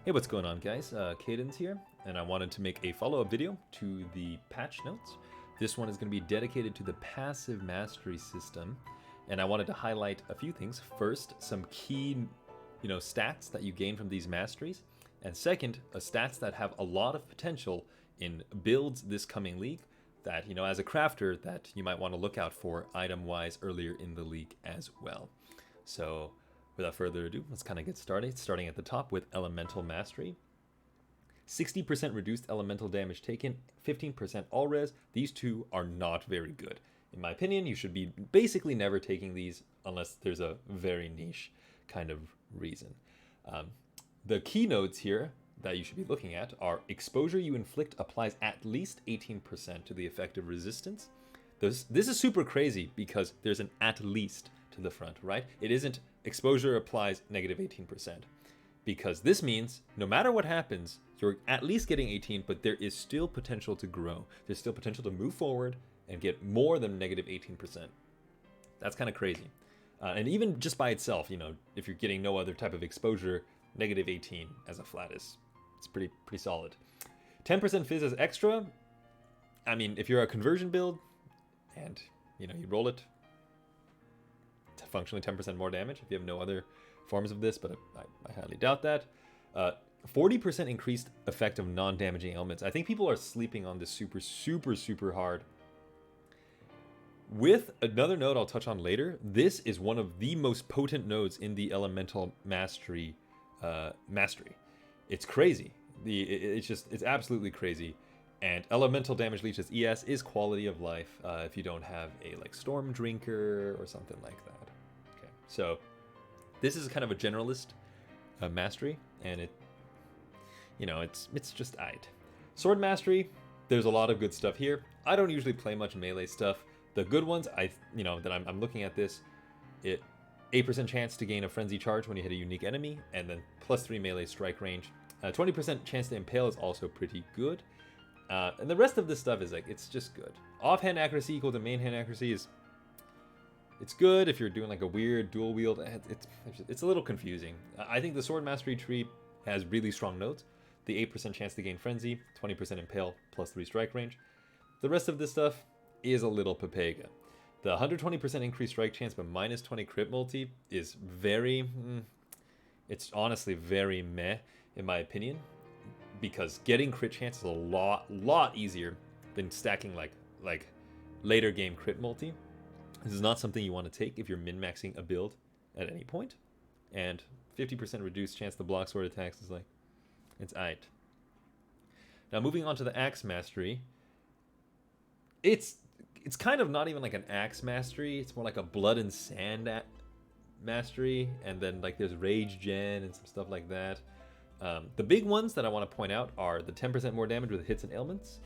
Hey, what's going on, guys? Cadence here, and I wanted to make a follow-up video to the patch notes. This one is going to be dedicated to the passive mastery system, and I wanted to highlight a few things. First, some key, stats that you gain from these masteries, and second, stats that have a lot of potential in builds this coming league that, as a crafter, that you might want to look out for item-wise earlier in the league as well. So, without further ado, let's kind of get started, starting at the top with Elemental Mastery. 60% reduced elemental damage taken, 15% all res. These two are not very good. In my opinion, you should be basically never taking these unless there's a very niche kind of reason. The keynotes here that you should be looking at are exposure you inflict applies at least 18% to the effective resistance. This is super crazy because there's an at least to the front, right? It isn't exposure applies negative 18%, because this means no matter what happens, you're at least getting 18, but there is still potential to grow. There's still potential to move forward and get more than negative 18%. That's kind of crazy. And even just by itself, if you're getting no other type of exposure, negative 18 as a flat it's pretty solid. 10% Fizz as extra. I mean, if you're a conversion build and you roll it, functionally 10% more damage if you have no other forms of this, but I highly doubt that. 40% increased effect of non-damaging elements. I think people are sleeping on this super hard. With another node I'll touch on later, this is one of the most potent nodes in the Elemental Mastery mastery. It's crazy. It's absolutely crazy. And elemental damage leeches ES is quality of life if you don't have a Storm Drinker or something like that. Okay, so this is kind of a generalist mastery, and it's just aight. Sword Mastery, there's a lot of good stuff here. I don't usually play much melee stuff. The good ones, that I'm looking at this, 8% chance to gain a frenzy charge when you hit a unique enemy, and then +3 melee strike range. 20% chance to impale is also pretty good. And the rest of this stuff is it's just good. Offhand accuracy equal to main hand accuracy it's good if you're doing a weird dual wield. It's a little confusing. I think the Sword Mastery tree has really strong nodes. The 8% chance to gain frenzy, 20% impale, +3 strike range. The rest of this stuff is a little papega. The 120% increased strike chance but -20 crit multi is it's honestly very meh in my opinion, because getting crit chance is a lot easier than stacking like later game crit multi. This is not something you want to take if you're min-maxing a build at any point. And 50% reduced chance to block sword attacks is it's aight. Now moving on to the Axe Mastery. It's kind of not even an Axe Mastery, it's more like a Blood and Sand Mastery, and then there's Rage Gen and some stuff like that. The big ones that I want to point out are the 10% more damage with hits and ailments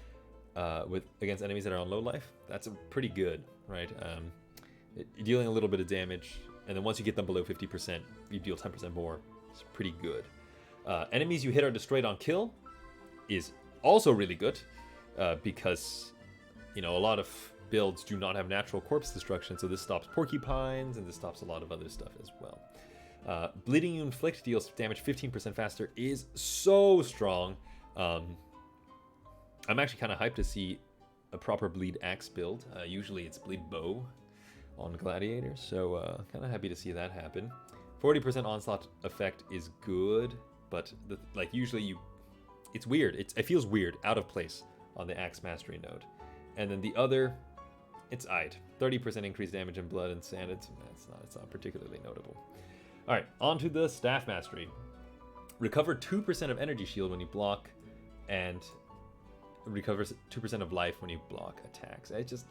against enemies that are on low life. That's pretty good, right? Dealing a little bit of damage, and then once you get them below 50%, you deal 10% more. It's pretty good. Enemies you hit are destroyed on kill is also really good because, a lot of builds do not have natural corpse destruction, so this stops porcupines, and this stops a lot of other stuff as well. Bleeding you inflict deals damage 15% faster is so strong. I'm actually kind of hyped to see a proper bleed axe build. Usually it's bleed bow on gladiators, so kind of happy to see that happen. 40% onslaught effect is good, but usually it's weird. It feels weird, out of place on the Axe Mastery node. And then the other, it's aight. 30% increased damage in blood and sand. It's not particularly notable. All right, on to the Staff Mastery. Recover 2% of energy shield when you block, and recovers 2% of life when you block attacks. It's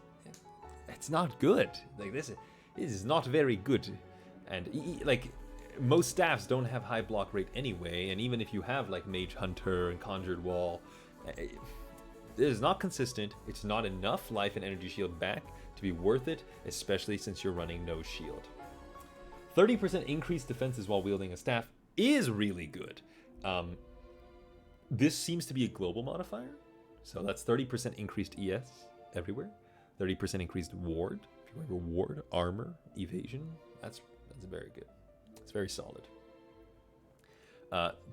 not good. This is not very good. And most staffs don't have high block rate anyway, and even if you have Mage Hunter and Conjured Wall, it is not consistent. It's not enough life and energy shield back to be worth it, especially since you're running no shield. 30% increased defenses while wielding a staff is really good. This seems to be a global modifier, so that's 30% increased ES everywhere. 30% increased ward. If you remember ward, armor, evasion, that's very good. It's very solid.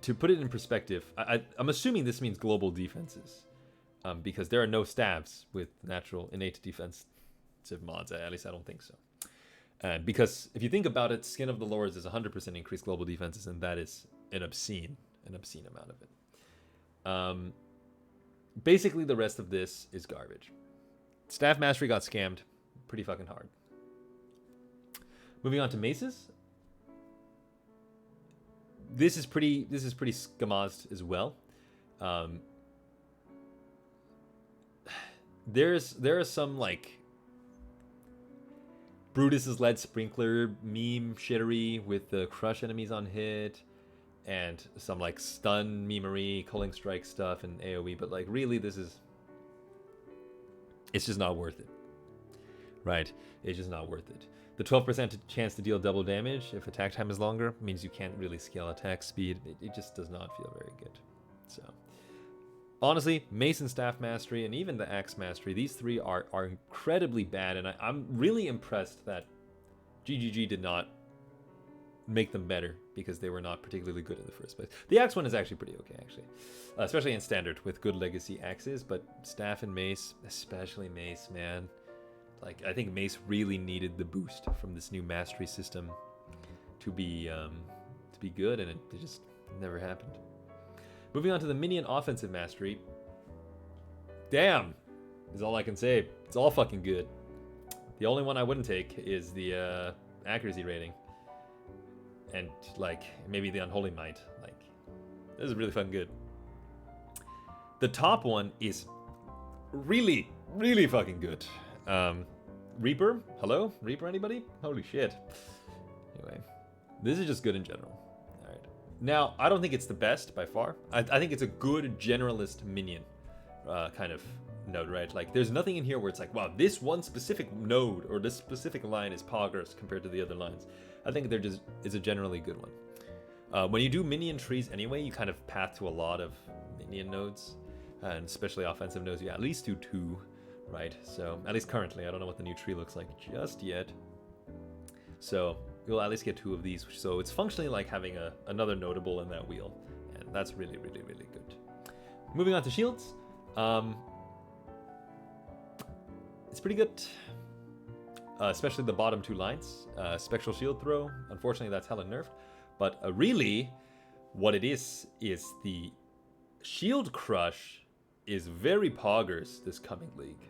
To put it in perspective, I'm assuming this means global defenses, because there are no staves with natural innate defensive mods. At least I don't think so. And because if you think about it, Skin of the Lords is 100% increased global defenses, and that is an obscene amount of it. Basically, the rest of this is garbage. Staff Mastery got scammed pretty fucking hard. Moving on to maces. This is pretty scamazed as well. There are some like Brutus's lead sprinkler meme shittery with the crush enemies on hit, and some like stun memery, culling strike stuff and AoE, but like really it's just not worth it. Right? It's just not worth it. The 12% chance to deal double damage if attack time is longer means you can't really scale attack speed. It just does not feel very good. So honestly, Mace and Staff Mastery and even the Axe Mastery, these three are incredibly bad, and I'm really impressed that GGG did not make them better because they were not particularly good in the first place. The Axe one is actually pretty okay, actually. Especially in Standard with good legacy axes, but Staff and Mace, especially Mace, man. Like, I think Mace really needed the boost from this new mastery system to be good, and it just never happened. Moving on to the Minion Offensive Mastery. Damn, is all I can say. It's all fucking good. The only one I wouldn't take is the accuracy rating. And, like, maybe the Unholy Might. Like, this is really fucking good. The top one is really, really fucking good. Reaper? Hello? Reaper, anybody? Holy shit. Anyway, this is just good in general. Alright. Now, I don't think it's the best by far. I think it's a good generalist minion kind of node, right? Like, there's nothing in here where it's like, wow, this one specific node or this specific line is poggers compared to the other lines. I think they're just, it's a generally good one. When you do minion trees anyway, you kind of path to a lot of minion nodes, and especially offensive nodes. You at least do 2. Right, so at least currently, I don't know what the new tree looks like just yet. So you'll at least get 2 of these. So it's functionally like having another notable in that wheel, and that's really, really, really good. Moving on to shields, it's pretty good, especially the bottom 2 lines. Spectral shield throw. Unfortunately, that's hella nerfed, but really, what it is the shield crush is very poggers this coming league.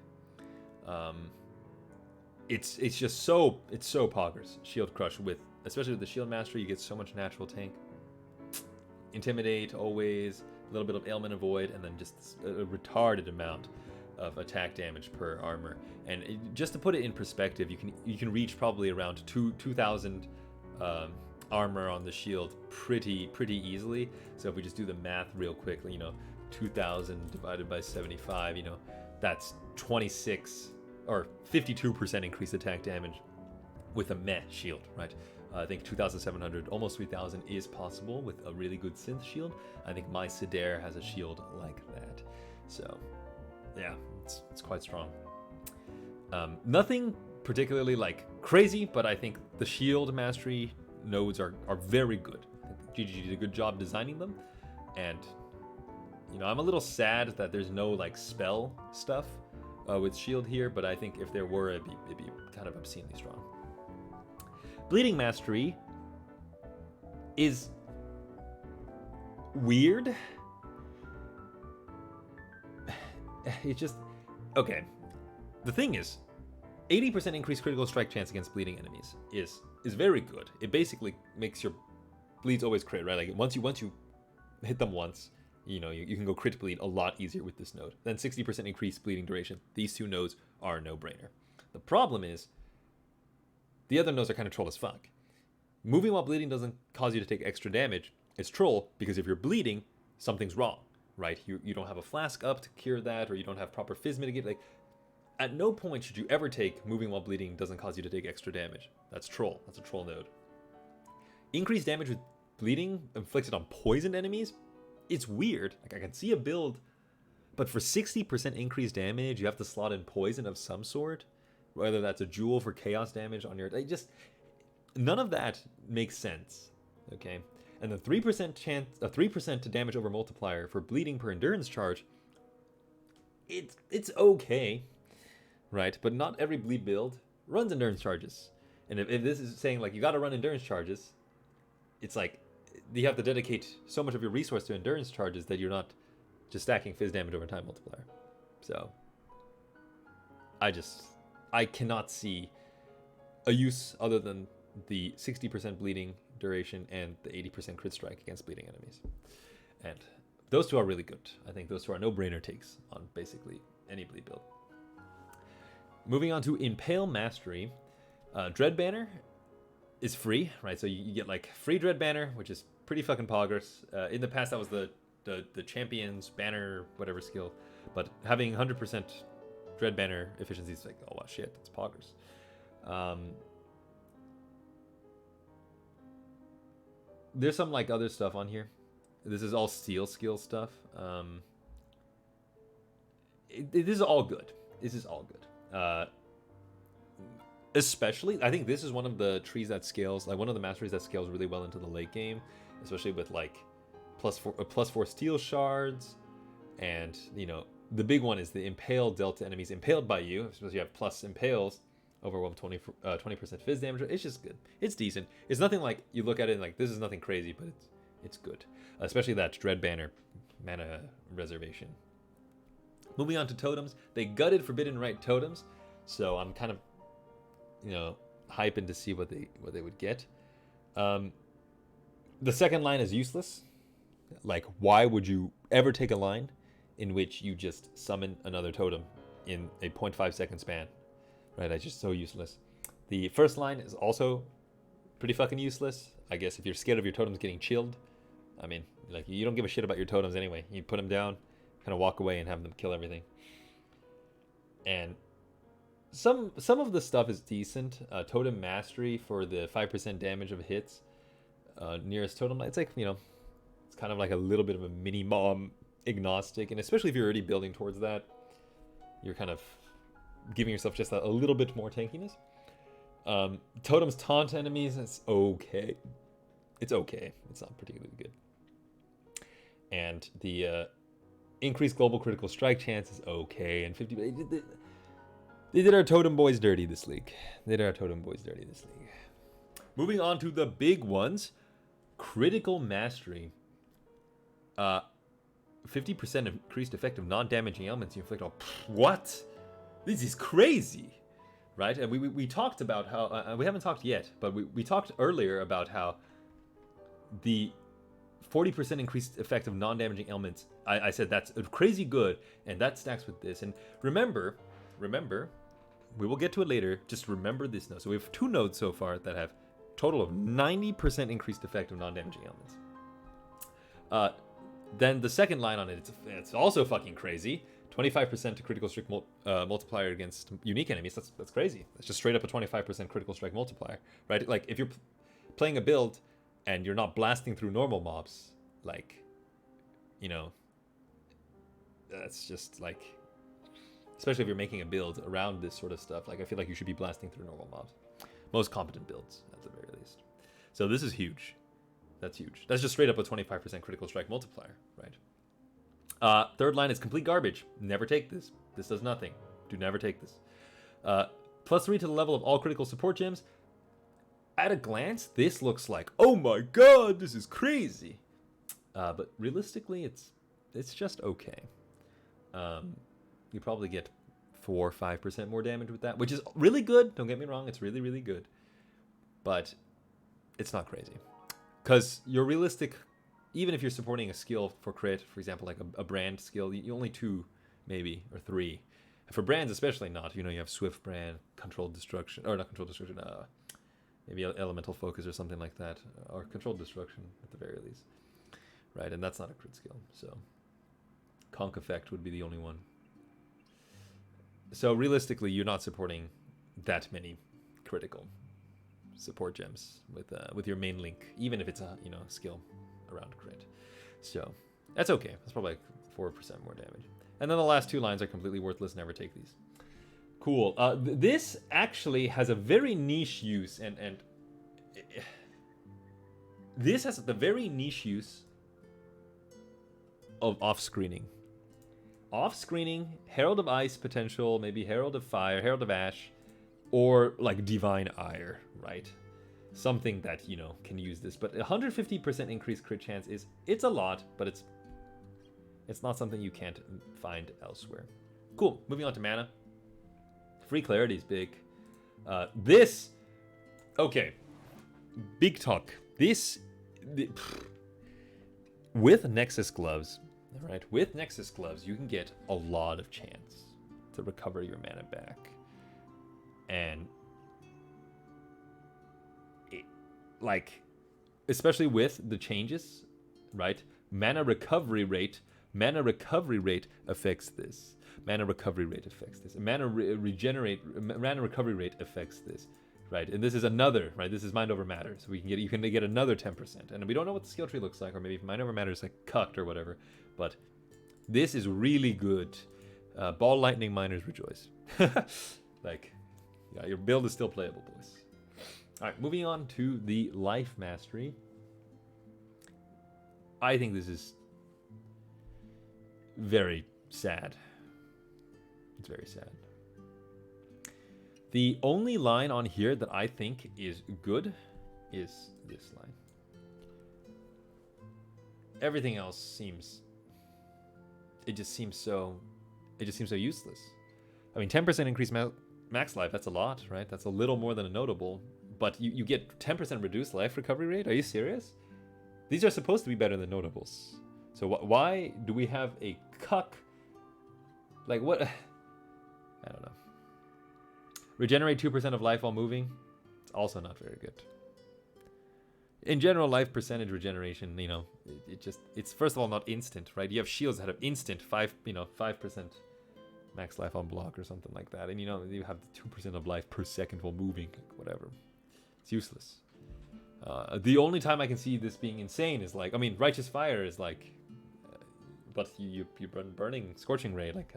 It's just so poggers. Shield crush with, especially with the shield mastery, you get so much natural tank. Intimidate always, a little bit of ailment avoid, and then just a retarded amount of attack damage per armor. And just to put it in perspective, you can reach probably around 2,000 armor on the shield pretty easily. So if we just do the math real quickly, 2,000 divided by 75, that's 26 or 52% increased attack damage with a meh shield, right? I think 2,700, almost 3,000 is possible with a really good synth shield. I think my Sidare has a shield like that. So, yeah, it's quite strong. Nothing particularly like crazy, but I think the shield mastery nodes are very good. I think GGG did a good job designing them, and I'm a little sad that there's no like spell stuff with shield here, but I think if there were, it'd be kind of obscenely strong. Bleeding Mastery is weird. It's just okay. The thing is, 80% increased critical strike chance against bleeding enemies is very good. It basically makes your bleeds always crit, right? Like once you hit them once, you can go crit bleed a lot easier with this node. Then 60% increased bleeding duration. These 2 nodes are a no-brainer. The problem is, the other nodes are kind of troll as fuck. Moving while bleeding doesn't cause you to take extra damage. It's troll because if you're bleeding, something's wrong, right? You don't have a flask up to cure that, or you don't have proper Fizz mitigate. Like, at no point should you ever take moving while bleeding doesn't cause you to take extra damage. That's troll. That's a troll node. Increased damage with bleeding inflicted on poisoned enemies. It's weird. Like, I can see a build, but for 60% increased damage, you have to slot in poison of some sort. Whether that's a jewel for chaos damage on your... none of that makes sense, okay? and the 3% chance, a 3% to damage over multiplier for bleeding per endurance charge. It's okay, right? But not every bleed build runs endurance charges. And if this is saying like you got to run endurance charges, it's like you have to dedicate so much of your resource to endurance charges that you're not just stacking Fizz damage over time multiplier. So I cannot see a use other than the 60% bleeding duration and the 80% crit strike against bleeding enemies. And those two are really good. I think those two are no-brainer takes on basically any bleed build. Moving on to Impale Mastery. Dread Banner is free, right? So you get like free Dread Banner, which is pretty fucking poggers. In the past, that was the Champion's Banner, whatever skill. But having 100% Dread Banner efficiency is like, oh well, shit, it's poggers. There's some like other stuff on here. This is all steel skill stuff. This is all good. This is all good. Especially, I think this is one of the trees that scales, like one of the masteries that scales really well into the late game, especially with like +4 steel shards, and you know the big one is the impale delta enemies impaled by you. Especially you have plus impales over 20% Fizz damage. It's just good. It's decent. It's nothing like you look at it and like this is nothing crazy, but it's good. Especially that Dread Banner mana reservation. Moving on to totems, they gutted Forbidden Rite totems, so I'm kind of, you know, hyping to see what they would get. The second line is useless. Like, why would you ever take a line in which you just summon another totem in a 0.5 second span? Right, that's just so useless. The first line is also pretty fucking useless. I guess if you're scared of your totems getting chilled, I mean, like you don't give a shit about your totems anyway. You put them down, kind of walk away and have them kill everything. And some of the stuff is decent. Totem Mastery for the 5% damage of hits nearest totem. It's like, you know, it's kind of like a little bit of a mini bomb agnostic, and especially if you're already building towards that, you're kind of giving yourself just a little bit more tankiness. Totems taunt enemies. It's okay. It's okay. It's not particularly good. And the increased global critical strike chance is okay. And 50. They did our totem boys dirty this league. Moving on to the big ones. Critical Mastery. 50% increased effective non-damaging elements you inflict on. What? This is crazy, right? And we talked about how we haven't talked yet, but we talked earlier about how the 40% increased effect of non-damaging elements. I said that's crazy good, and that stacks with this. And remember, we will get to it later. Just remember this note. So we have 2 nodes so far that have total of 90% increased effect of non-damaging elements. Then the second line on it, it's also fucking crazy. 25% to critical strike multiplier against unique enemies. That's crazy. That's just straight up a 25% critical strike multiplier, right? Like if you're playing a build and you're not blasting through normal mobs, like, you know, that's just like, especially if you're making a build around this sort of stuff, like I feel like you should be blasting through normal mobs. Most competent builds, at the very least. So this is huge. That's huge. That's just straight up a 25% critical strike multiplier, right? Third line is complete garbage. Never take this. This does nothing. Do never take this. +3 to the level of all critical support gems. At a glance, this looks like, oh my god, this is crazy. But realistically, it's just okay. You probably get 4 or 5% more damage with that, which is really good. Don't get me wrong, it's really, really good. But it's not crazy. Because you're realistic, even if you're supporting a skill for crit, for example, like a brand skill, you only 2, maybe, or 3. For brands, especially not. You know, you have Swift Brand, Controlled Destruction, or not Controlled Destruction, maybe Elemental Focus or something like that, or Controlled Destruction at the very least. Right, and that's not a crit skill, so Conk Effect would be the only one. So realistically, you're not supporting that many critical support gems with your main link, even if it's a skill around crit. So that's okay. That's probably like 4% more damage. And then the last 2 lines are completely worthless. Never take these. Cool. This actually has a very niche use, and This has the very niche use of off-screening. Off-screening, Herald of Ice potential, maybe Herald of Fire, Herald of Ash, or like Divine Ire, right? Something that, you know, can use this. But 150% increased crit chance it's a lot, but it's not something you can't find elsewhere. Cool, moving on to mana. Free Clarity is big. Okay, big talk. With Nexus Gloves, all right, with Nexus Gloves, you can get a lot of chance to recover your mana back. And especially with the changes, right? Mana recovery rate affects this. Mana recovery rate affects this. Mana recovery rate affects this, right? And this is another, right? This is Mind Over Matter, so you can get another 10%. And we don't know what the skill tree looks like, or maybe Mind Over Matter is like cucked or whatever. But this is really good. Ball Lightning Miners rejoice. Yeah, your build is still playable, boys. All right, moving on to the Life Mastery. I think this is very sad. It's very sad. The only line on here that I think is good is this line. Everything else seems so useless. I mean, 10% increased max life, that's a lot, right? That's a little more than a notable, but you get 10% reduced life recovery rate? Are you serious? These are supposed to be better than notables. So why do we have a cuck? Like, what? I don't know. Regenerate 2% of life while moving. It's also not very good. In general, life percentage regeneration, you know, it's first of all not instant, right? You have shields that have instant 5% max life on block or something like that, and you know you have 2% of life per second while moving, whatever. It's useless. The only time I can see this being insane is like, I mean, Righteous Fire is like, but you burning Scorching Ray, like,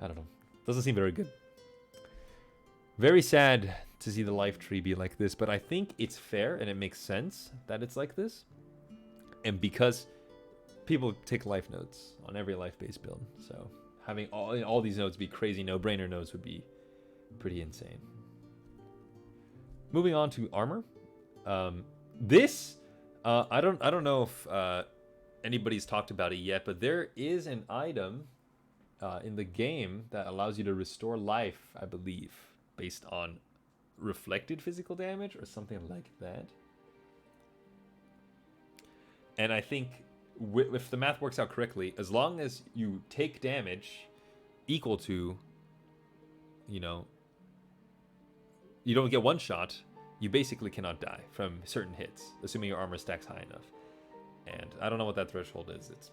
I don't know, doesn't seem very good. Very sad to see the life tree be like this, but I think it's fair and it makes sense that it's like this. And because people take life nodes on every life-based build, so having all these nodes be crazy no-brainer nodes would be pretty insane. Moving on to armor. I don't know if anybody's talked about it yet, but there is an item in the game that allows you to restore life, I believe, based on reflected physical damage or something like that. And I think if the math works out correctly, as long as you take damage equal to, you know, you don't get one shot, you basically cannot die from certain hits, assuming your armor stacks high enough. And I don't know what that threshold is. It's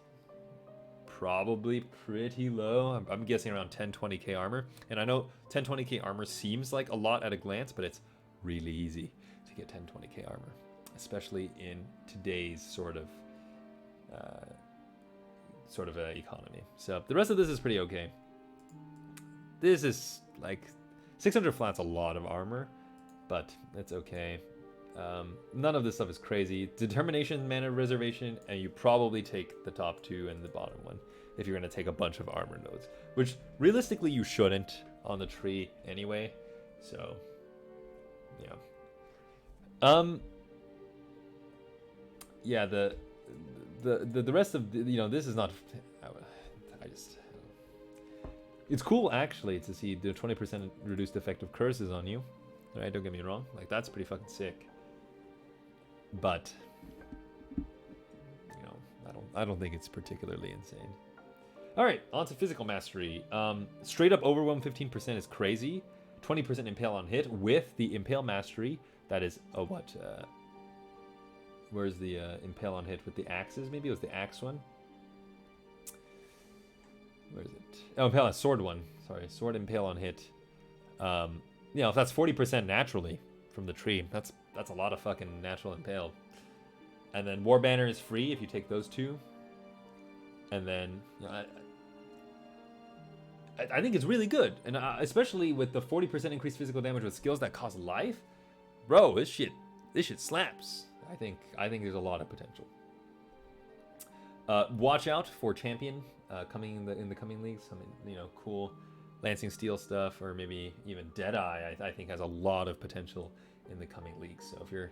probably pretty low. I'm guessing around 10-20k armor. And I know 10-20k armor seems like a lot at a glance, but it's really easy to get 10-20k armor, especially in today's sort of economy. So the rest of this is pretty okay. This is like 600 flat's a lot of armor, but it's okay. None of this stuff is crazy. Determination, mana reservation, and you probably take the top two and the bottom one if you're going to take a bunch of armor nodes, which realistically you shouldn't on the tree anyway. So yeah. The rest of the, you know, this is not. It's cool actually to see the 20% reduced effective curses on you. Right? Don't get me wrong. Like, that's pretty fucking sick. But you know, I don't think it's particularly insane. All right, on to physical mastery. Straight up overwhelm 15% is crazy. 20% impale on hit with the impale mastery. That is where's the impale on hit with the axes? Maybe it was the axe one. Where is it? Oh, impale on sword one. Sorry, sword impale on hit. You know, if that's 40% naturally from the tree, that's a lot of fucking natural impale. And then War Banner is free if you take those two. And then, you know, I think it's really good, and especially with the 40% increased physical damage with skills that cost life, bro. This shit slaps. I think there's a lot of potential. Watch out for champion coming in the coming leagues. Some cool Lancing Steel stuff, or maybe even Deadeye. I think has a lot of potential in the coming leagues. So if you're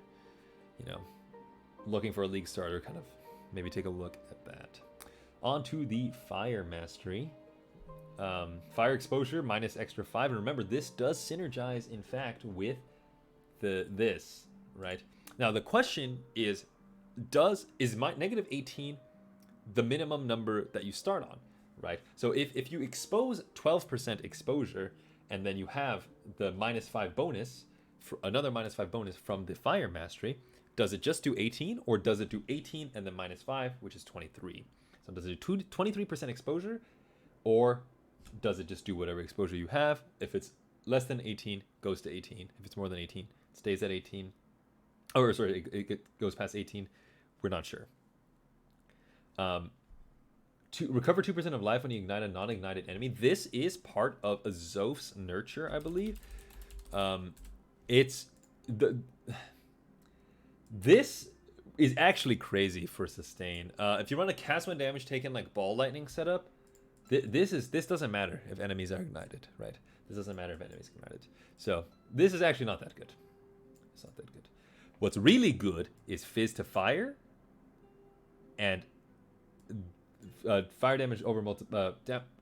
looking for a league starter, kind of maybe take a look at that. On to the Fire Mastery. Fire exposure minus extra 5, and remember this does synergize in fact with this, right? Now the question is my negative 18 the minimum number that you start on, right? So if you expose 12% exposure and then you have the -5 bonus, for another -5 bonus from the Fire Mastery, does it just do 18, or does it do 18 and then -5, which is 23? So does it do 23% exposure, or does it just do whatever exposure you have? If it's less than 18, goes to 18. If it's more than 18, it stays at 18. Or sorry, it goes past 18. We're not sure. To recover 2% of life when you ignite a non-ignited enemy. This is part of a Zoph's Nurture, I believe. This is actually crazy for sustain. If you run a cast when damage taken like Ball Lightning setup, this doesn't matter if enemies are ignited, right? This doesn't matter if enemies are ignited. So this is actually not that good. It's not that good. What's really good is Fizz to fire and fire damage over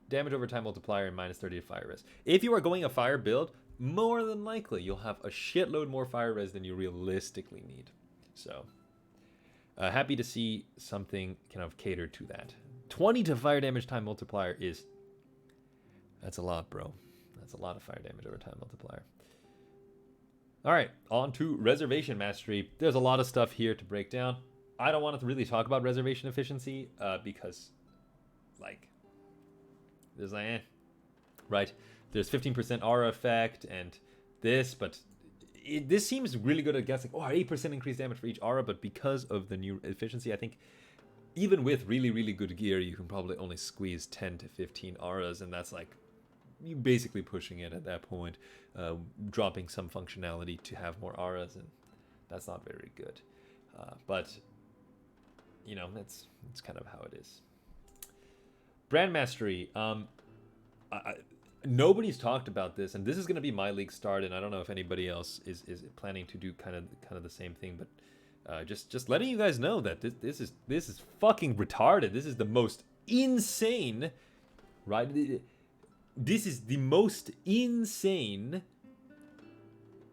damage over time multiplier and -30 to fire res. If you are going a fire build, more than likely you'll have a shitload more fire res than you realistically need. So happy to see something kind of catered to that. 20 to fire damage time multiplier that's a lot, bro. That's a lot of fire damage over time multiplier. All right, on to Reservation Mastery. There's a lot of stuff here to break down. I don't want to really talk about reservation efficiency because, like, there's like, right? There's 15% aura effect and this, but this seems really good against, like, 8% increased damage for each aura, but because of the new efficiency, I think even with really, really good gear, you can probably only squeeze 10 to 15 auras, and that's like you basically pushing it at that point, dropping some functionality to have more auras, and that's not very good. But it's kind of how it is. Brand Mastery. Nobody's talked about this, and this is going to be my league start, and I don't know if anybody else is planning to do kind of the same thing, but just letting you guys know that this is fucking retarded. This is the most insane, right? This is the most insane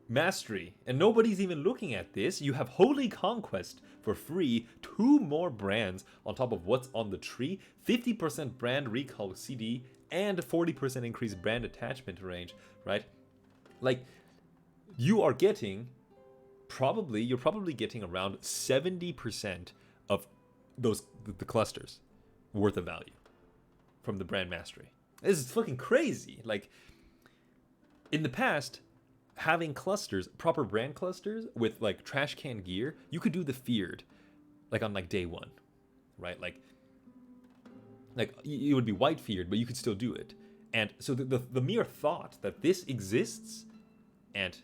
mastery, and nobody's even looking at this. You have Holy Conquest for free, 2 more brands on top of what's on the tree, 50% brand recall CD, and 40% increased brand attachment range, right? Like, you're probably getting around 70% of the clusters worth of value from the brand mastery. This is fucking crazy. Like, in the past, having clusters, proper brand clusters with like trash can gear, you could do the feared, like on like day 1, right? Like it would be white feared, but you could still do it. And so the mere thought that this exists and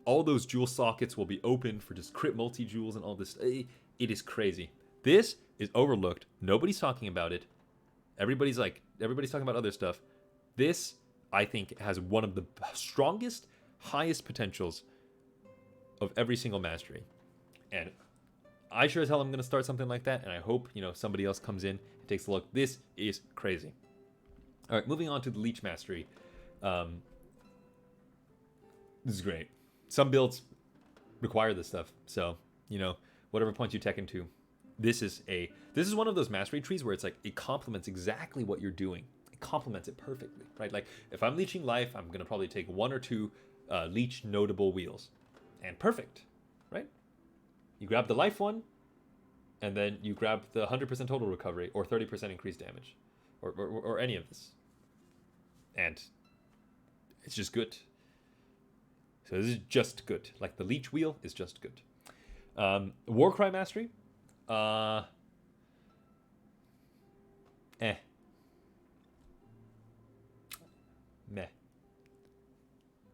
all those jewel sockets will be open for just crit multi-jewels and all this, it is crazy. This is overlooked. Nobody's talking about it. Everybody's talking about other stuff. This, I think, has one of the strongest, highest potentials of every single mastery. And I sure as hell am going to start something like that, and I hope, somebody else comes in and takes a look. This is crazy. All right, moving on to the Leech Mastery. This is great. Some builds require this stuff, so, whatever point you tech into, this is one of those mastery trees where it's like it complements exactly what you're doing. It complements it perfectly, right? Like, if I'm leeching life, I'm going to probably take 1 or 2 leech notable wheels. And perfect, right? You grab the life one, and then you grab the 100% total recovery or 30% increased damage, or any of this. And it's just good. So this is just good. Like, the leech wheel is just good. Warcry Mastery. Meh.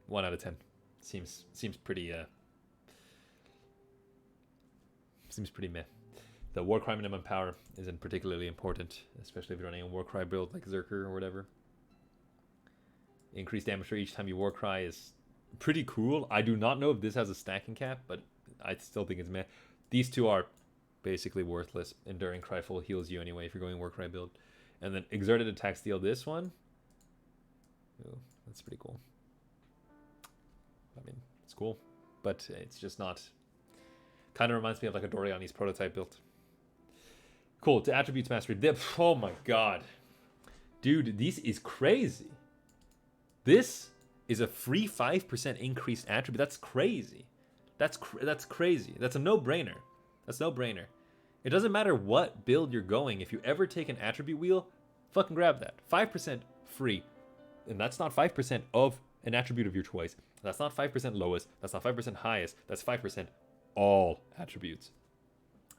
1 out of 10. Seems pretty seems pretty meh. The Warcry minimum power isn't particularly important, especially if you're running a Warcry build like Zerker or whatever. Increased damage for each time you Warcry is pretty cool. I do not know if this has a stacking cap, but I still think it's meh. These two are basically worthless. Enduring Cry full heals you anyway if you're going Warcry build. And then Exerted Attack Steal, this one. Ooh, that's pretty cool. I mean, it's cool, but it's just not... Kind of reminds me of like a Doriani's prototype build. Cool, to Attributes Mastery. Oh my god. Dude, this is crazy. This is a free 5% increased attribute. That's crazy. That's crazy. That's a no-brainer. That's no-brainer. It doesn't matter what build you're going. If you ever take an attribute wheel, fucking grab that. 5% free. And that's not 5% of an attribute of your choice. That's not 5% lowest. That's not 5% highest. That's 5% all attributes.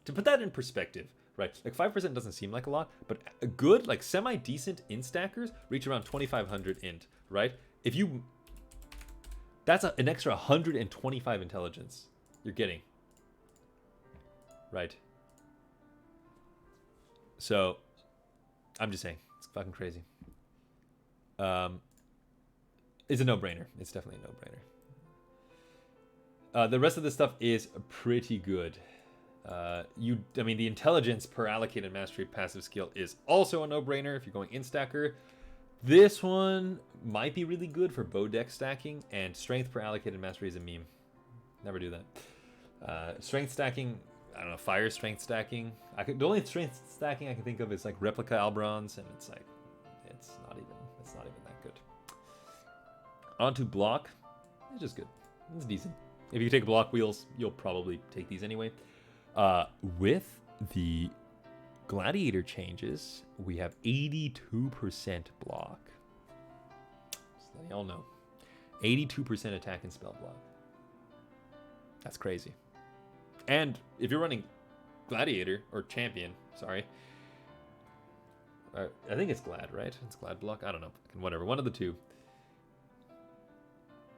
To put that in perspective, right? Like 5% doesn't seem like a lot, but a good, like semi-decent int stackers reach around 2,500 int, right? If you... That's an extra 125 intelligence you're getting. Right? So, I'm just saying, it's fucking crazy. It's a no-brainer. It's definitely a no-brainer. The rest of the stuff is pretty good. I mean, the intelligence per allocated mastery passive skill is also a no-brainer if you're going in stacker. This one might be really good for bow deck stacking, and strength per allocated mastery is a meme. Never do that. Strength stacking, I don't know, fire strength stacking. The only strength stacking I can think of is like replica Albrons, and it's like, it's not even that good. Onto block, it's just good. It's decent. If you take block wheels, you'll probably take these anyway. With the gladiator changes, we have 82% block. So you all know. 82% attack and spell block. That's crazy. And if you're running gladiator, or champion, sorry. I think it's glad, right? It's glad block? I don't know. Whatever, one of the two.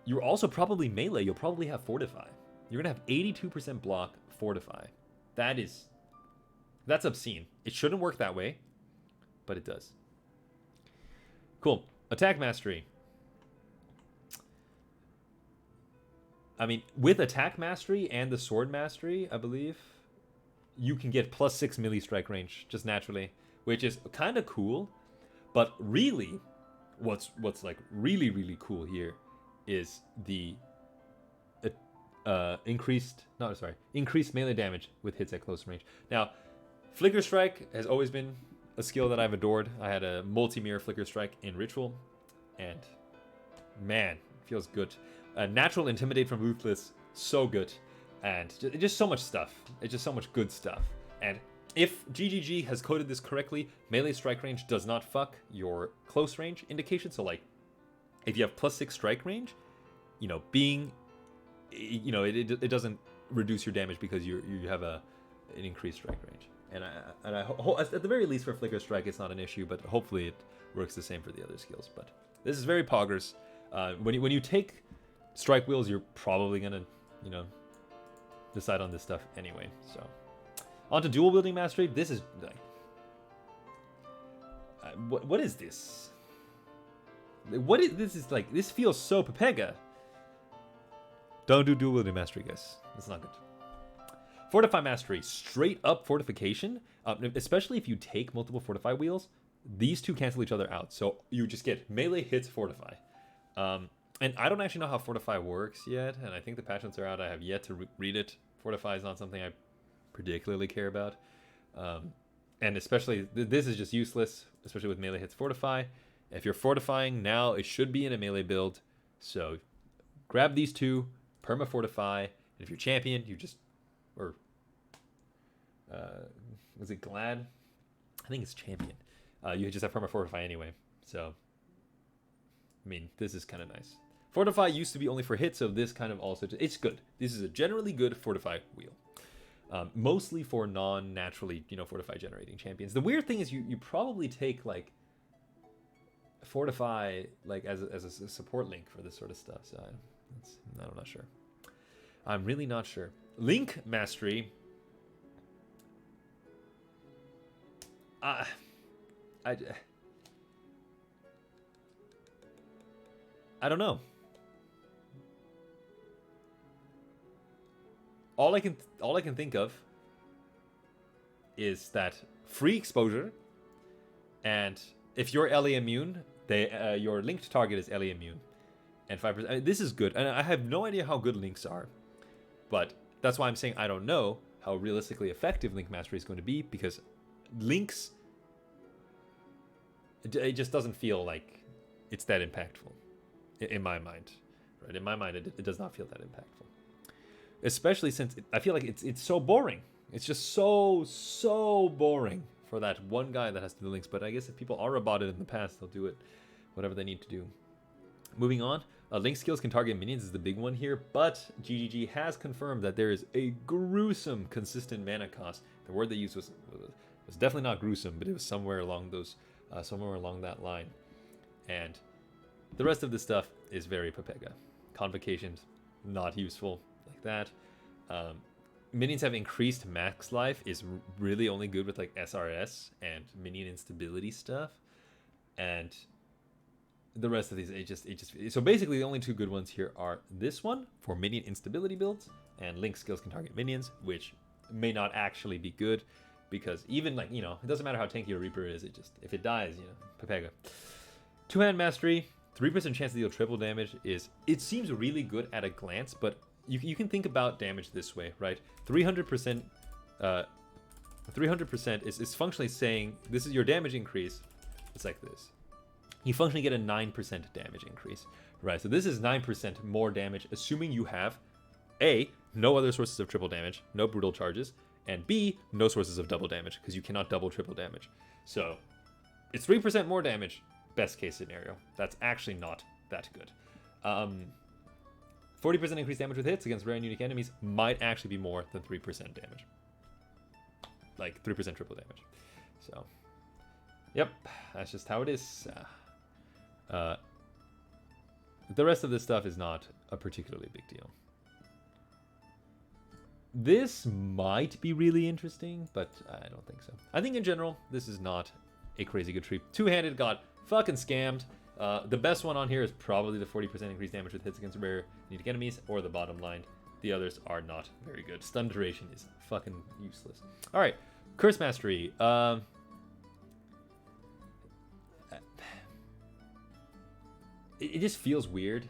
You're also probably melee. You'll probably have fortify. You're going to have 82% block, fortify. That's obscene. It shouldn't work that way, but it does. Cool. Attack mastery. I mean, with attack mastery and the sword mastery, I believe, you can get +6 melee strike range just naturally, which is kind of cool. But really, what's like really cool here is the increased melee damage with hits at close range. Now, Flicker Strike has always been a skill that I've adored. I had a multi-mirror Flicker Strike in Ritual, and man, it feels good. Natural Intimidate from Ruthless, so good. And just so much stuff. It's just so much good stuff. And if GGG has coded this correctly, melee strike range does not fuck your close range indication. So like, if you have +6 strike range, you know, it doesn't reduce your damage because you have an increased strike range. And I at the very least for Flicker Strike, it's not an issue, but hopefully it works the same for the other skills. But this is very poggers. When you take strike wheels, you're probably gonna, decide on this stuff anyway. So, on to dual wielding mastery. This is like, what is this? What is this? Is like, this feels so Pepega. Don't do dual wielding mastery, guys. It's not good. Fortify mastery, straight up fortification. Especially if you take multiple fortify wheels, these two cancel each other out. So you just get melee hits fortify. And I don't actually know how fortify works yet, and I think the patch notes are out. I have yet to read it. Fortify is not something I particularly care about. And especially, this is just useless, especially with melee hits fortify. If you're fortifying now, it should be in a melee build. So grab these two, perma fortify, and if you're champion, you just, or was it glad? I think it's champion. You just have perma fortify anyway. So, I mean, this is kind of nice. Fortify used to be only for hits, so this kind of also, it's good. This is a generally good fortify wheel. Mostly for non-naturally, fortify generating champions. The weird thing is you probably take like fortify like as a support link for this sort of stuff. So I'm not sure. I'm really not sure. Link mastery. I don't know. All I can think of is that free exposure, and if you're LA immune, your linked target is LA immune, and 5%. I mean, this is good, and I have no idea how good links are, but that's why I'm saying I don't know how realistically effective Link Mastery is going to be, because links, it just doesn't feel like it's that impactful in my mind. Right? In my mind, it does not feel that impactful. Especially since I feel like it's so boring. It's just so boring for that one guy that has to do links. But I guess if people are about it in the past, they'll do it, whatever they need to do. Moving on, link skills can target minions is the big one here, but GGG has confirmed that there is a gruesome consistent mana cost. The word they used was definitely not gruesome, but it was somewhere along that line. And the rest of the stuff is very Pepega. Convocations, not useful like that. Minions have increased max life is really only good with like SRS and minion instability stuff, and the rest of these it just so basically the only two good ones here are this one for minion instability builds, and link skills can target minions, which may not actually be good, because even like, you know, it doesn't matter how tanky your Reaper is, it just, if it dies, you know, Pepega. Two-hand mastery, 3% chance to deal triple damage it seems really good at a glance, but you can think about damage this way, right? 300% is functionally saying this is your damage increase. It's like this. You functionally get a 9% damage increase, right? So this is 9% more damage, assuming you have A, no other sources of triple damage, no brutal charges, and B, no sources of double damage, because you cannot double triple damage. So it's 3% more damage, best case scenario. That's actually not that good. 40% increased damage with hits against rare and unique enemies might actually be more than 3% damage. Like 3% triple damage. So, yep, that's just how it is. The rest of this stuff is not a particularly big deal. This might be really interesting, but I don't think so. I think in general, this is not a crazy good tree. Two-handed got fucking scammed. The best one on here is probably the 40% increased damage with hits against rare unique enemies, or the bottom line. The others are not very good. Stun duration is fucking useless. All right, Curse Mastery. It just feels weird.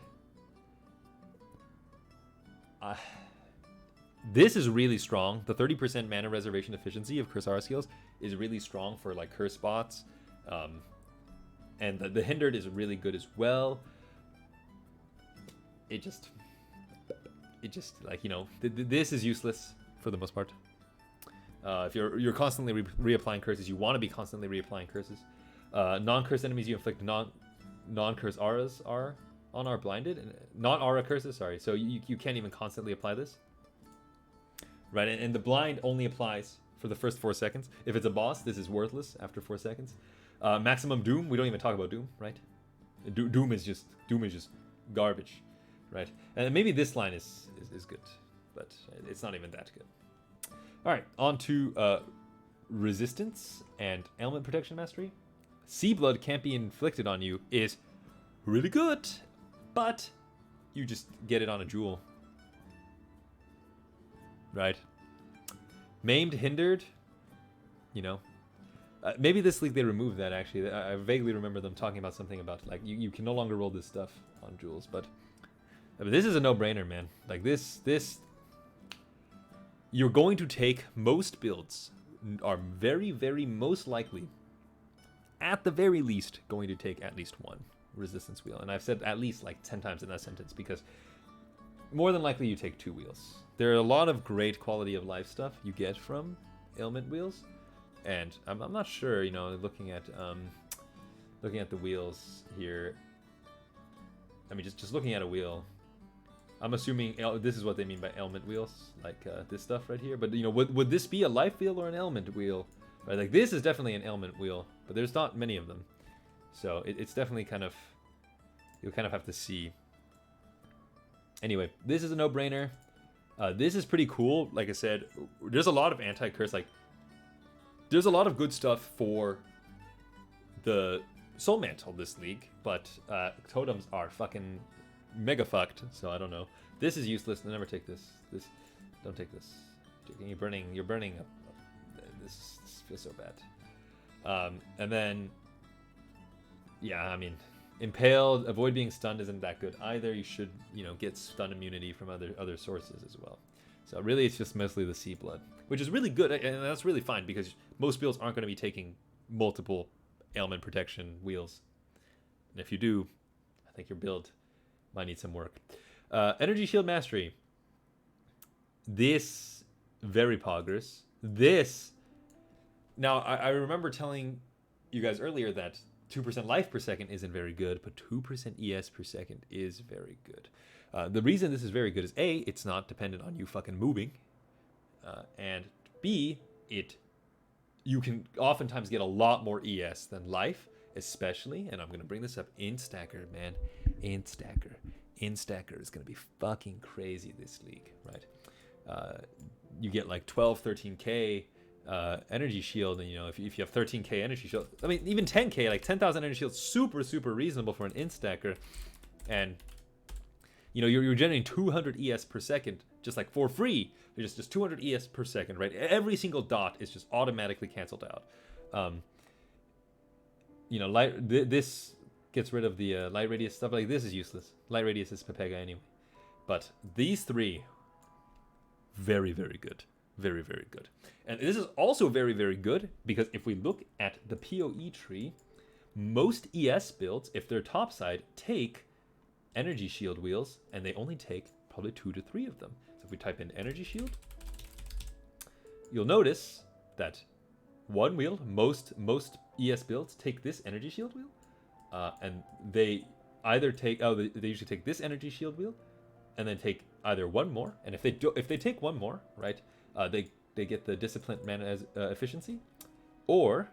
This is really strong. The 30% mana reservation efficiency of Cursara skills is really strong for like curse spots. And the hindered is really good as well. It just like, you know, this is useless for the most part. If you're constantly reapplying curses, you want to be constantly reapplying curses. Non-curse enemies you inflict non-curse auras are blinded, and non-aura curses. Sorry, so you can't even constantly apply this. Right, and the blind only applies for the first 4 seconds. If it's a boss, this is worthless after 4 seconds. Maximum Doom, we don't even talk about Doom, right? Doom is just garbage, right? And maybe this line is good, but it's not even that good. All right, on to Resistance and Ailment Protection Mastery. Sea Blood can't be inflicted on you is really good, but you just get it on a jewel. Right? Maimed, hindered, you know. Maybe this league they removed that, actually. I vaguely remember them talking about something about, like, you can no longer roll this stuff on jewels, but this is a no-brainer, man. Like, this... You're going to take, most builds are very, very most likely, at the very least, going to take at least one resistance wheel. And I've said at least, like, 10 times in that sentence, because more than likely you take 2 wheels. There are a lot of great quality of life stuff you get from ailment wheels, and I'm not sure, you know, looking at the wheels here. I mean, just looking at a wheel, I'm assuming this is what they mean by ailment wheels, like this stuff right here. But, you know, would this be a life wheel or an ailment wheel? Right, like this is definitely an ailment wheel, but there's not many of them, so it's definitely kind of, you'll kind of have to see. Anyway, this is a no-brainer. This is pretty cool. Like I said, there's a lot of anti-curse. Like, there's a lot of good stuff for the Soul Mantle this league, but totems are fucking mega fucked, so I don't know. This is useless. Never take this. Don't take this. You're burning up. This feels so bad. And then, yeah, I mean, Impaled, avoid being stunned isn't that good either. You should, get stun immunity from other sources as well. So really, it's just mostly the Sea Blood, which is really good, and that's really fine because most builds aren't going to be taking multiple ailment protection wheels. And if you do, I think your build might need some work. Energy Shield Mastery. This, very poggers. This, now I remember telling you guys earlier that 2% life per second isn't very good, but 2% ES per second is very good. The reason this is very good is A, it's not dependent on you fucking moving, and B, you can oftentimes get a lot more ES than life, especially, and I'm going to bring this up, Instacker, man. Instacker is going to be fucking crazy this league, right? You get like 12, 13k energy shield, and if you have 13k energy shield, I mean, even 10k, like 10,000 energy shield, super reasonable for an Instacker, and you're generating 200 ES per second just like for free. Just 200 ES per second, right? Every single dot is just automatically canceled out. This gets rid of the light radius stuff. Like, this is useless. Light radius is Pepega anyway. But these three, very good. Very good. And this is also very good because if we look at the PoE tree, most ES builds, if they're topside, take energy shield wheels, and they only take probably 2 to 3 of them. So if we type in energy shield, you'll notice that one wheel, most ES builds take this energy shield wheel, and they either take, they usually take this energy shield wheel, and then take either one more, and if they take one more, right, they get the disciplined mana as efficiency, or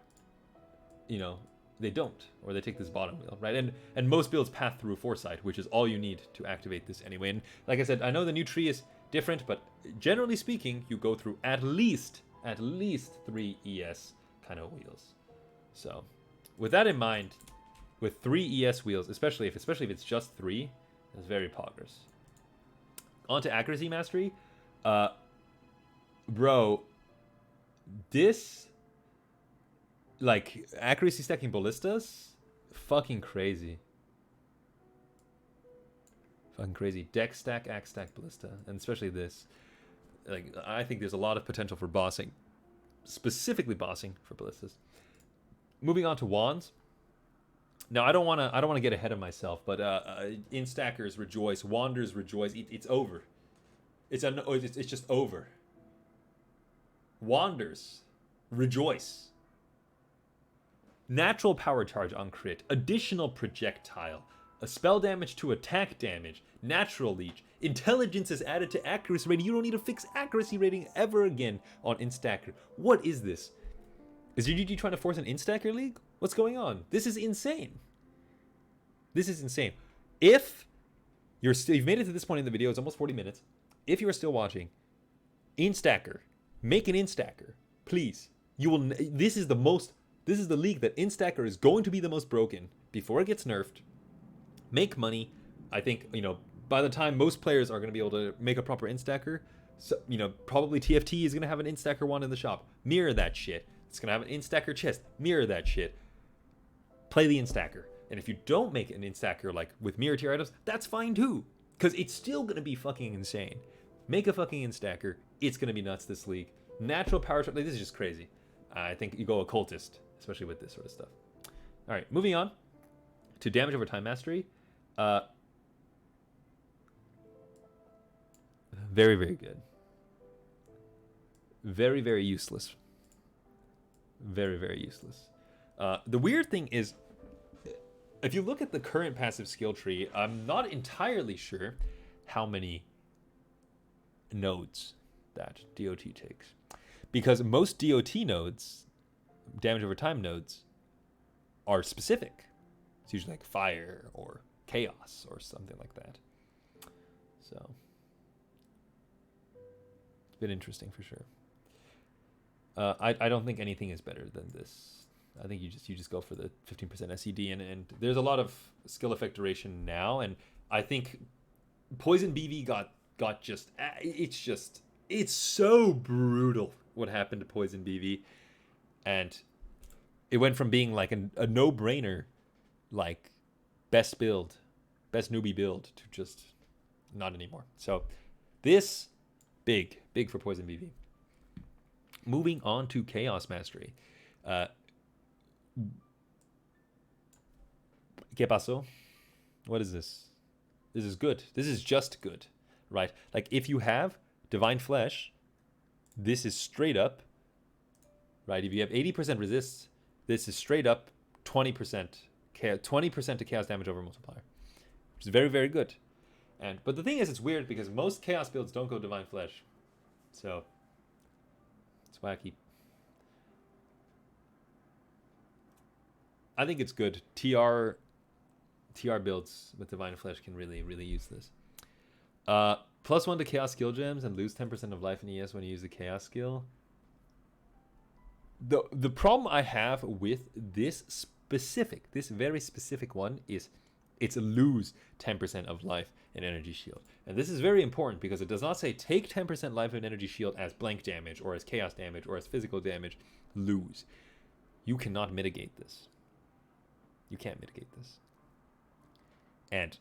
they don't, or they take this bottom wheel, right? And most builds path through Foresight, which is all you need to activate this anyway. And like I said, I know the new tree is different, but generally speaking, you go through at least 3 ES kind of wheels. So with that in mind, with 3 ES wheels, especially if it's just 3, it's very poggers. On to Accuracy Mastery. Bro, this, like, accuracy stacking ballistas, fucking crazy. Deck stack, axe stack ballista, and especially this. Like, I think there's a lot of potential for bossing, specifically bossing for ballistas. Moving on to wands. Now, I don't want to get ahead of myself, but in stackers rejoice, wanders rejoice. It's over. It's just over. Wanders rejoice. Natural power charge on crit, additional projectile, a spell damage to attack damage, natural leech, intelligence is added to accuracy rating. You don't need to fix accuracy rating ever again on Instacker. What is this? Is UGG trying to force an Instacker league? What's going on? This is insane. If you've made it to this point in the video, it's almost 40 minutes. If you are still watching, Instacker, make an Instacker, please. This is the league that Instacker is going to be the most broken before it gets nerfed. Make money. I think, by the time most players are going to be able to make a proper Instacker, so, probably TFT is going to have an Instacker wand in the shop. Mirror that shit. It's going to have an Instacker chest. Mirror that shit. Play the Instacker. And if you don't make an Instacker, like, with mirror tier items, that's fine too. Because it's still going to be fucking insane. Make a fucking Instacker. It's going to be nuts this league. Natural power, like, this is just crazy. I think you go occultist, especially with this sort of stuff. All right, moving on to damage over time mastery. Very good. Very useless. Very useless. The weird thing is, if you look at the current passive skill tree, I'm not entirely sure how many nodes that DOT takes. Because most DOT nodes, damage over time nodes, are specific. It's usually like fire or chaos or something like that. So it's been interesting for sure. I don't think anything is better than this. I think you just go for the 15% SED, and there's a lot of skill effect duration now, and I think Poison BV got just it's so brutal what happened to Poison BV, and it went from being like a no-brainer, like best newbie build, to just not anymore. So this big for Poison BV. Moving on to Chaos Mastery. ¿Qué pasó? What is this? This is good. This is just good, right? Like if you have Divine Flesh, this is straight up, right? If you have 80% resist, this is straight up 20% to chaos damage over multiplier, which is very, very good. But the thing is, it's weird because most chaos builds don't go Divine Flesh, so that's why I think it's good. TR builds with Divine Flesh can really, really use this. +1 to Chaos Skill Gems and lose 10% of life in ES when you use the Chaos skill. The problem I have with this very specific one is it's a lose 10% of life and energy shield. And this is very important because it does not say take 10% life and energy shield as blank damage or as chaos damage or as physical damage, lose. You cannot mitigate this. You can't mitigate this. And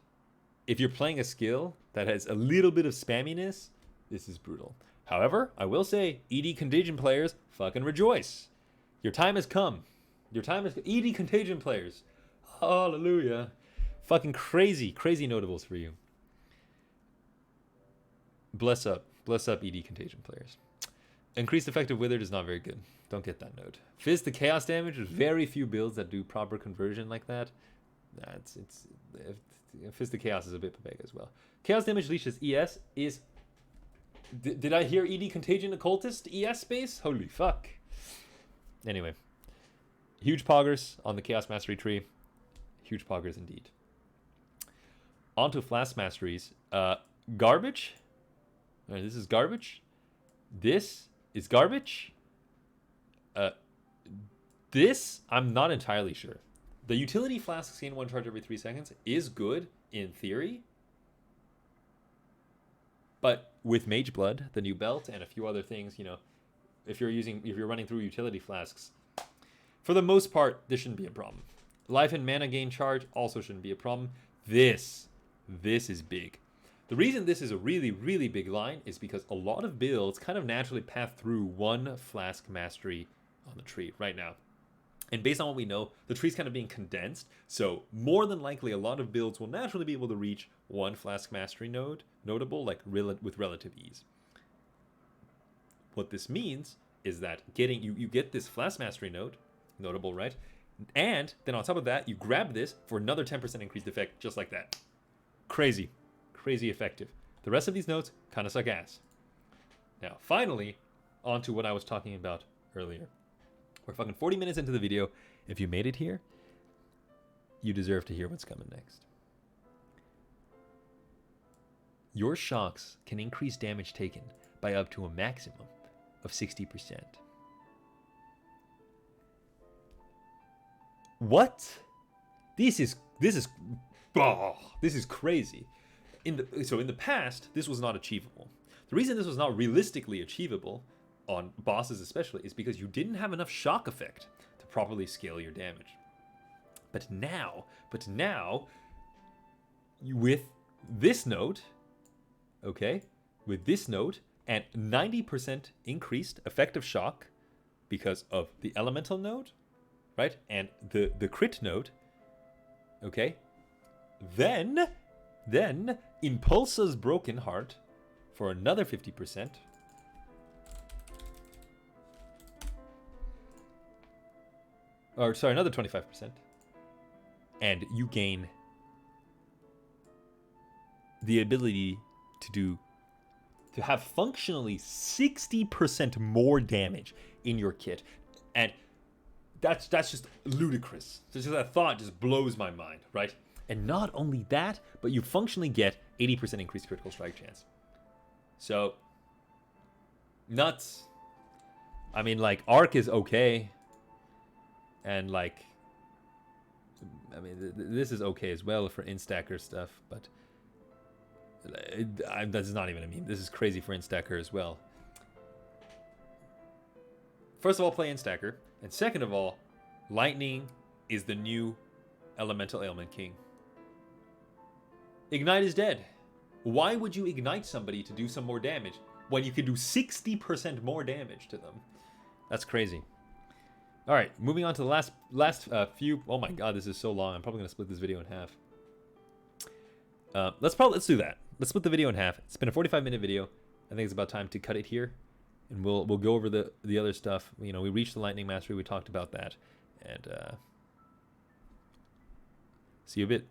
if you're playing a skill that has a little bit of spamminess, this is brutal. However, I will say, ED Contagion players, fucking rejoice. Your time has come. Your time has come. ED Contagion players. Hallelujah. Fucking crazy notables for you. Bless up, ED Contagion players. Increased effective Withered is not very good. Don't get that note. Fizz to chaos damage. There's very few builds that do proper conversion like that. Fizz to chaos is a bit big as well. Chaos damage leashes ES is. Did I hear ED Contagion Occultist ES space? Holy fuck. Anyway, huge poggers on the Chaos Mastery tree. Huge poggers indeed. On to Flask Masteries. Garbage. Right, this is garbage. This is garbage. This, I'm not entirely sure. The utility Flask gain 1 charge every 3 seconds is good in theory. But with Mage Blood, the new belt, and a few other things, if you're running through utility flasks, for the most part, this shouldn't be a problem. Life and mana gain charge also shouldn't be a problem. This is big. The reason this is a really, really big line is because a lot of builds kind of naturally path through one Flask Mastery on the tree right now. And based on what we know, the tree's kind of being condensed, so more than likely a lot of builds will naturally be able to reach one Flask Mastery notable, like with relative ease. What this means is that you get this Flask Mastery notable, right? And then on top of that, you grab this for another 10% increased effect, just like that. Crazy effective. The rest of these notes kind of suck ass. Now, finally, on to what I was talking about earlier. We're fucking 40 minutes into the video. If you made it here, you deserve to hear what's coming next. Your shocks can increase damage taken by up to a maximum of 60%. What? This is crazy. In the past, this was not achievable. The reason this was not realistically achievable on bosses especially is because you didn't have enough shock effect to properly scale your damage. But now with this note, okay, with this note and 90% increased effective shock because of the elemental node, right, and the crit node, okay, then Impulsa's Broken Heart for another 50%. Or sorry, another 25%. And you gain the ability to have functionally 60% more damage in your kit. And that's just ludicrous. Just that thought just blows my mind, right? And not only that, but you functionally get 80% increased critical strike chance. So, nuts. I mean, like, Arc is okay. And, like, I mean, this is okay as well for instacker stuff, but that's not even a meme. This is crazy for instacker as well. First of all, play instacker. And second of all, lightning is the new elemental ailment king. Ignite is dead. Why would you ignite somebody to do some more damage when you could do 60% more damage to them? That's crazy. All right, moving on to the last few. Oh my god, this is so long. I'm probably gonna split this video in half. Let's do that. Let's split the video in half. It's been a 45-minute video. I think it's about time to cut it here, and we'll go over the other stuff. You know, we reached the lightning mastery. We talked about that, and see you a bit.